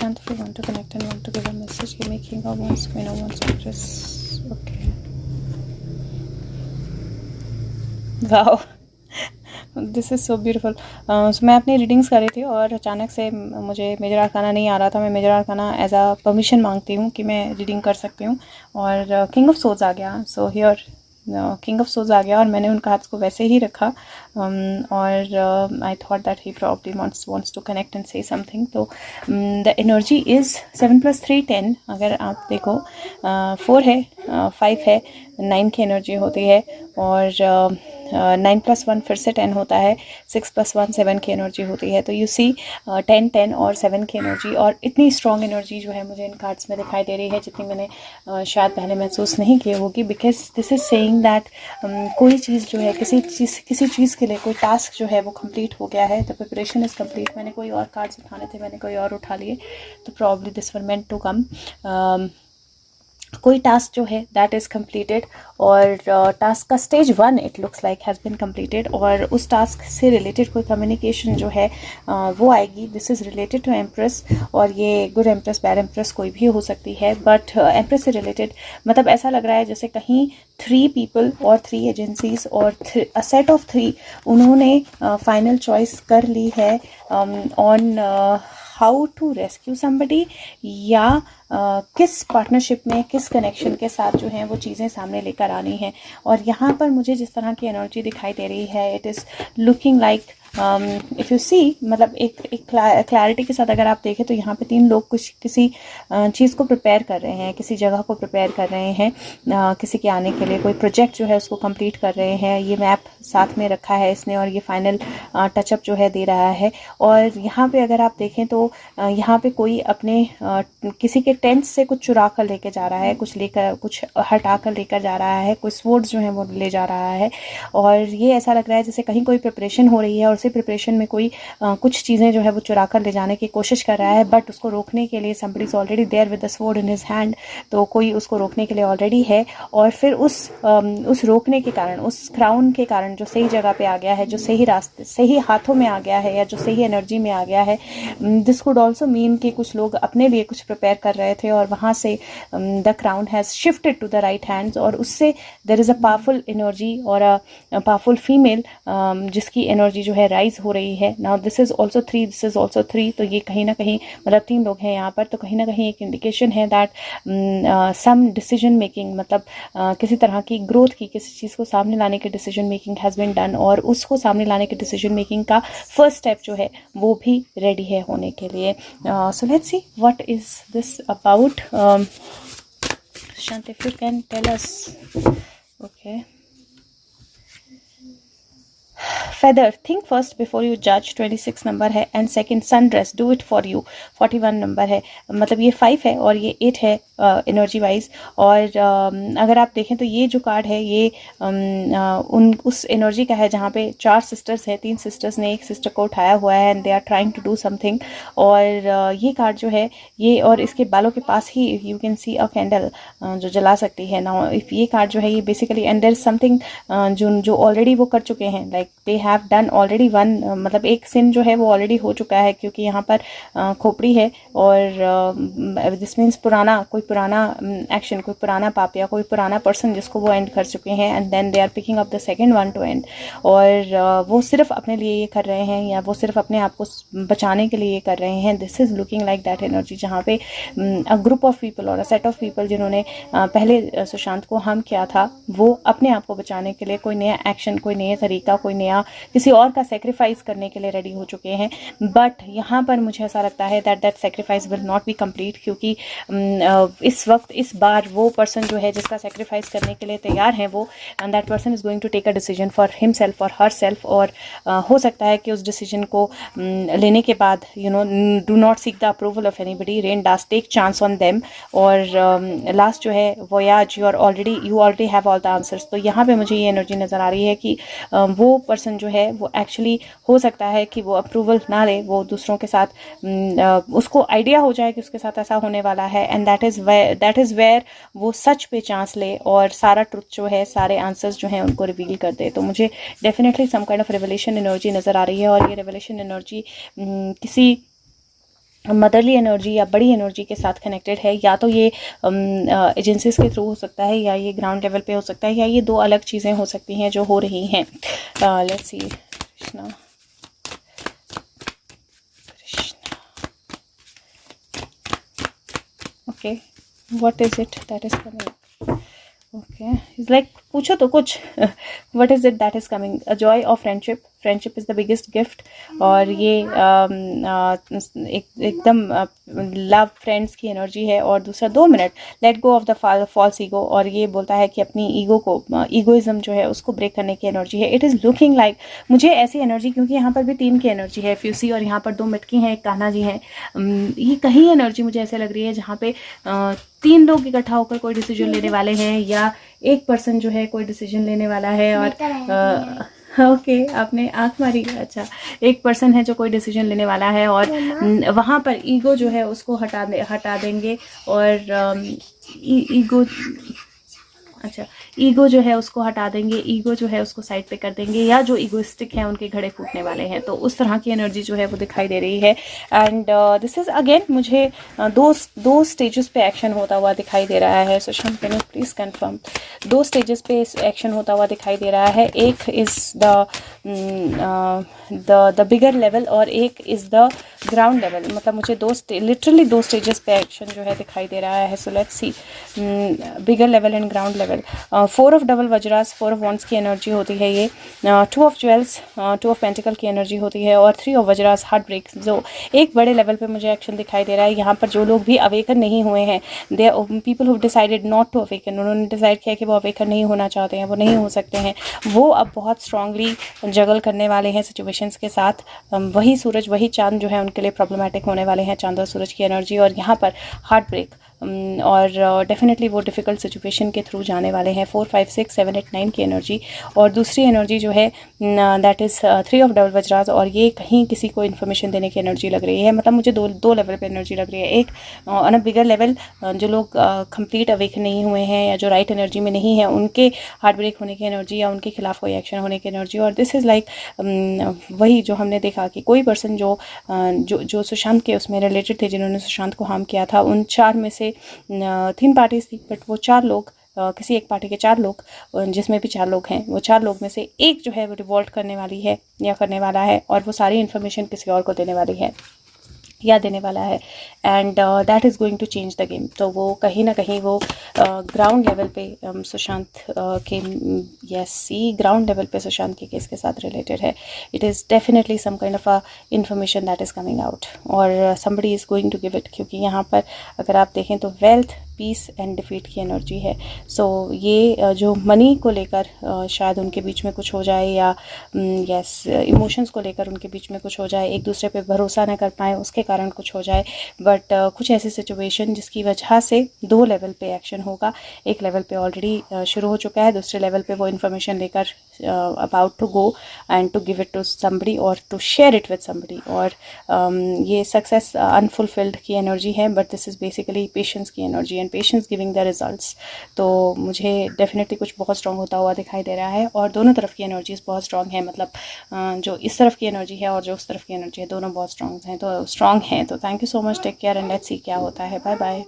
Shant, if you want to connect and want to give a message, give me King of Wands, Queen of Wands, Empress. Okay. Wow, this is so beautiful. मैं अपनी readings कर रही थी और अचानक से मुझे major आर्काना नहीं आ रहा था। मैं major arcana as a permission मांगती हूँ कि मैं रीडिंग कर सकती हूँ, और किंग ऑफ सोर्ड्स आ गया। So here king of swords आ गया और मैंने उन कार्ड्स को वैसे ही रखा, और I thought that he probably wants to connect and say something. तो द एनर्जी इज़ 7+3 10। अगर आप देखो 4 है, 5 है, 9 की एनर्जी होती है, और 9+1 फिर से 10 होता है, 6+1 7 की एनर्जी होती है। तो यू सी 10 10 और 7 की एनर्जी, और इतनी स्ट्रॉन्ग एनर्जी जो है मुझे इन कार्ड्स में दिखाई दे रही है जितनी मैंने शायद पहले महसूस नहीं की होगी। Because this is saying that कोई चीज़ जो है, किसी चीज़ के लिए कोई टास्क जो है वो कंप्लीट हो गया है, द प्रिपरेशन इज़ कंप्लीट। मैंने कोई और कार्ड्स उठाने थे, मैंने कोई और उठा लिए, तो probably this were meant to come. कोई टास्क जो है दैट इज़ कम्प्लीटेड, और टास्क का stage 1 it looks like has been completed, और उस टास्क से रिलेटेड कोई कम्युनिकेशन जो है वो आएगी। This is related to empress, और ये गुड एम्प्रेस बैड एम्प्रेस कोई भी हो सकती है, बट एम्प्रेस से रिलेटेड मतलब ऐसा लग रहा है जैसे कहीं 3 पीपल और 3 एजेंसीज और अ सेट ऑफ 3 उन्होंने फाइनल चॉइस कर ली है on how to rescue somebody, या किस पार्टनरशिप में, किस कनेक्शन के साथ जो है वो चीज़ें सामने लेकर आनी है। और यहाँ पर मुझे जिस तरह की एनर्जी दिखाई दे रही है, it is looking like if you see, मतलब एक क्लैरिटी के साथ अगर आप देखें तो यहाँ पे 3 लोग किसी चीज़ को प्रिपेयर कर रहे हैं, किसी जगह को प्रिपेयर कर रहे हैं, किसी के आने के लिए कोई प्रोजेक्ट जो है उसको कंप्लीट कर रहे हैं। ये मैप साथ में रखा है इसने, और ये फाइनल टचअप जो है दे रहा है। और यहाँ पे अगर आप देखें तो यहाँ पे कोई अपने किसी के टेंट से कुछ चुरा कर लेके जा रहा है, कुछ हटा कर लेकर जा रहा है, कोई स्वॉर्ड्स जो है वो ले जा रहा है। और ये ऐसा लग रहा है जैसे कहीं कोई प्रिपरेशन हो रही है, और उसी प्रिपरेशन में कोई कुछ चीज़ें जो है वो चुरा कर ले जाने की कोशिश कर रहा है, बट उसको रोकने के लिए somebody is already there with the sword in his hand। तो कोई उसको रोकने के लिए ऑलरेडी है, और फिर उस रोकने के कारण, उस क्राउन के कारण जो सही जगह पे आ गया है, जो सही रास्ते, सही हाथों में आ गया है, या जो सही एनर्जी में आ गया है, दिस कुड ऑल्सो मीन कि कुछ लोग अपने लिए कुछ प्रिपेयर कर रहे थे, और वहाँ से the crown has shifted to the right hands, और उससे there is a powerful energy और अ पावरफुल फीमेल जिसकी एनर्जी जो है राइज हो रही है। Now this is also 3, this is also 3। तो ये कहीं ना कहीं मतलब 3 लोग हैं यहाँ पर, तो कहीं ना कहीं एक इंडिकेशन है दैट सम डिसीजन मेकिंग, मतलब किसी तरह की ग्रोथ की, किसी चीज़ को सामने लाने की decision making has been done, और उसको सामने लाने की डिसीजन मेकिंग का फर्स्ट स्टेप जो है वो भी रेडी है होने के लिए। So let's see what is this about. Shant, if you can tell us. Okay. Feather, think first before you judge, 26 number है, and second sundress, do it for you, 41 number है। मतलब ये 5 है और ये 8 है एनर्जी वाइज। और अगर आप देखें तो ये जो कार्ड है ये उस एनर्जी का है जहाँ पे 4 सिस्टर्स है, 3 सिस्टर्स ने एक सिस्टर को उठाया हुआ है, and they are trying to do something. और ये कार्ड जो है ये, और इसके बालों के पास ही you can see a candle जो जला सकती है ना। इफ ये कार्ड जो है ये basically, and there is something जो ऑलरेडी वो कर चुके हैं, like they have done already one, मतलब एक सिन जो है वो ऑलरेडी हो चुका है, क्योंकि यहाँ पर खोपड़ी है, और दिस मीन्स कोई पुराना एक्शन, कोई पुराना पाप या कोई पुराना पर्सन जिसको वो एंड कर चुके हैं, and then they are picking up the second one to end. और वो सिर्फ अपने लिए ये कर रहे हैं, या वो सिर्फ अपने आप को बचाने के लिए ये कर रहे हैं। This is looking like that energy जहाँ पे अ ग्रुप ऑफ पीपल और अ सेट ऑफ पीपल जिन्होंने पहले सुशांत को हार्म किया था, वो अपने आप को बचाने के लिए कोई नया एक्शन, कोई नया तरीका, कोई नया किसी और का सेक्रीफाइस करने के लिए रेडी हो चुके हैं। बट यहाँ पर मुझे ऐसा लगता है that sacrifice will not be complete, क्योंकि इस वक्त, इस बार वो पर्सन जो है जिसका सेक्रीफाइस करने के लिए तैयार है, वो that person is going to take a decision for himself और हर सेल्फ। और हो सकता है कि उस डिसीजन को लेने के बाद do not seek the approval of anybody, रेन डास टेक चांस ऑन देम। और लास्ट जो है voyage, you already have all the answers. तो यहाँ पे मुझे ये एनर्जी नज़र आ रही है कि वो पर्सन जो है वो एक्चुअली हो सकता है कि वो अप्रूवल ना ले, वो दूसरों के साथ उसको आइडिया हो जाए कि उसके साथ ऐसा होने वाला है, एंड दैट इज़ वेयर वो सच पे चांस ले और सारा ट्रुथ जो है, सारे आंसर्स जो हैं उनको रिवील कर दे। तो मुझे definitely some kind of revelation energy नज़र आ रही है, और ये रेवलेशन एनर्जी किसी मदरली एनर्जी या बड़ी एनर्जी के साथ कनेक्टेड है। या तो ये एजेंसीज के थ्रू हो सकता है, या ये ग्राउंड लेवल पे हो सकता है, या ये दो अलग चीज़ें हो सकती हैं जो हो रही हैं। Let's see Krishna Krishna okay, what is it that is coming? Okay, is like पूछो तो कुछ what is it that is coming? A joy of friendship, friendship is the biggest gift. और ये एकदम लव फ्रेंड्स की एनर्जी है। और दूसरा 2 minute let go of the false ego, और ये बोलता है कि अपनी ईगो को, ईगोइज्म जो है उसको ब्रेक करने की एनर्जी है। इट इज़ लुकिंग लाइक, मुझे ऐसी एनर्जी, क्योंकि यहाँ पर भी 3 की एनर्जी है फ्यूसी, और यहाँ पर 2 मिटकी हैं, एक कान्हा जी हैं। ये कहीं एनर्जी मुझे ऐसे लग रही है जहाँ पे 3 लोग इकट्ठा होकर कोई डिसीजन लेने वाले हैं, या एक पर्सन जो है कोई डिसीजन लेने वाला है। और ओके आपने आंख मारी, अच्छा, एक पर्सन है जो कोई डिसीजन लेने वाला है, और वहाँ पर ईगो जो है उसको हटा देंगे। और ईगो, अच्छा, ईगो जो है उसको हटा देंगे, ईगो जो है उसको साइड पे कर देंगे, या जो ईगोइस्टिक हैं उनके घड़े फूटने वाले हैं। तो उस तरह की एनर्जी जो है वो दिखाई दे रही है। एंड दिस इज़ अगेन, मुझे दो स्टेजेस पे एक्शन होता हुआ दिखाई दे रहा है। Sushant can you please confirm? 2 stages पे एक्शन होता हुआ दिखाई दे रहा है। एक इज़ द बिगर लेवल, और एक इज़ द ग्राउंड लेवल। मतलब मुझे लिटरली 2 स्टेजेस पे एक्शन जो है दिखाई दे रहा है। So let's see, bigger level and ground level. 4 of double वज्रास, 4 ऑफ वॉन्ड्स की एनर्जी होती है ये। 2 ऑफ ज्वेल्स, 2 ऑफ पेंटिकल की एनर्जी होती है। और 3 ऑफ वज्रास, हार्ट ब्रेक। जो एक बड़े लेवल पे मुझे एक्शन दिखाई दे रहा है। यहाँ पर जो लोग भी अवेकन नहीं हुए हैं, they people who decided not to awaken, उन्होंने डिसाइड किया कि वो अवेकन नहीं होना चाहते हैं, वो नहीं हो सकते हैं, वो अब बहुत स्ट्रांगली जगल करने वाले हैं सिचुएशंस के साथ। वही सूरज, वही चांद जो है उनके लिए प्रॉब्लमेटिक होने वाले हैं, चांद और सूरज की एनर्जी। और यहाँ पर हार्ट ब्रेक, और डेफिनेटली वो डिफ़िकल्ट सिचुएशन के थ्रू जाने वाले हैं। 4 5 6 7 8 9 की एनर्जी। और दूसरी एनर्जी जो है दैट इज़ 3 ऑफ डबल वज्रास, और ये कहीं किसी को इन्फॉर्मेशन देने की एनर्जी लग रही है। मतलब मुझे दो लेवल पे एनर्जी लग रही है। एक ऑन अ बिगर लेवल, जो लोग कंप्लीट अवेक नहीं हुए हैं या जो राइट एनर्जी में नहीं है, उनके हार्ट ब्रेक होने की एनर्जी या उनके खिलाफ कोई एक्शन होने की एनर्जी। और दिस इज़ लाइक वही जो हमने देखा कि कोई पर्सन जो सुशांत के उसमें रिलेटेड थे, जिन्होंने सुशांत को हार्म किया था, उन 4 में से 3 पार्टीज थी, बट वो 4 लोग, किसी एक पार्टी के 4 लोग, जिसमें भी 4 लोग हैं, वो 4 लोग में से एक जो है वो रिवोल्ट करने वाली है या करने वाला है, और वो सारी इन्फॉर्मेशन किसी और को देने वाली है या देने वाला है। And that is going to change the game. तो वो कहीं ना कहीं वो ग्राउंड लेवल पे सुशांत के, यस सी, ग्राउंड लेवल पे सुशांत के केस के साथ रिलेटेड है। It is definitely some kind of a information that is coming out, और somebody is going to give it. क्योंकि यहाँ पर अगर आप देखें तो वेल्थ, पीस एंड डिफीट की एनर्जी है। सो ये जो मनी को लेकर शायद उनके बीच में कुछ हो जाए, या यस इमोशंस को लेकर उनके बीच में कुछ हो जाए, एक दूसरे पे भरोसा न कर पाए उसके कारण कुछ हो जाए। बट कुछ ऐसी सिचुएशन जिसकी वजह से 2 लेवल पे एक्शन होगा। एक लेवल पे ऑलरेडी शुरू हो चुका है, दूसरे लेवल पे वो इन्फॉर्मेशन लेकर about to go and to give it to somebody और to share it with somebody. और ये सक्सेस अनफुलफिल्ड की एनर्जी है, but this is basically patience की energy and patience giving the results. तो मुझे डेफिनेटली कुछ बहुत स्ट्रॉन्ग होता हुआ दिखाई दे रहा है, और दोनों तरफ की एनर्जीज बहुत स्ट्रॉन्ग है। मतलब जो इस तरफ की एनर्जी है और जो उस तरफ की एनर्जी है, दोनों बहुत स्ट्रॉन्ग हैं। तो thank you so much, take care and let's see क्या होता है। Bye bye.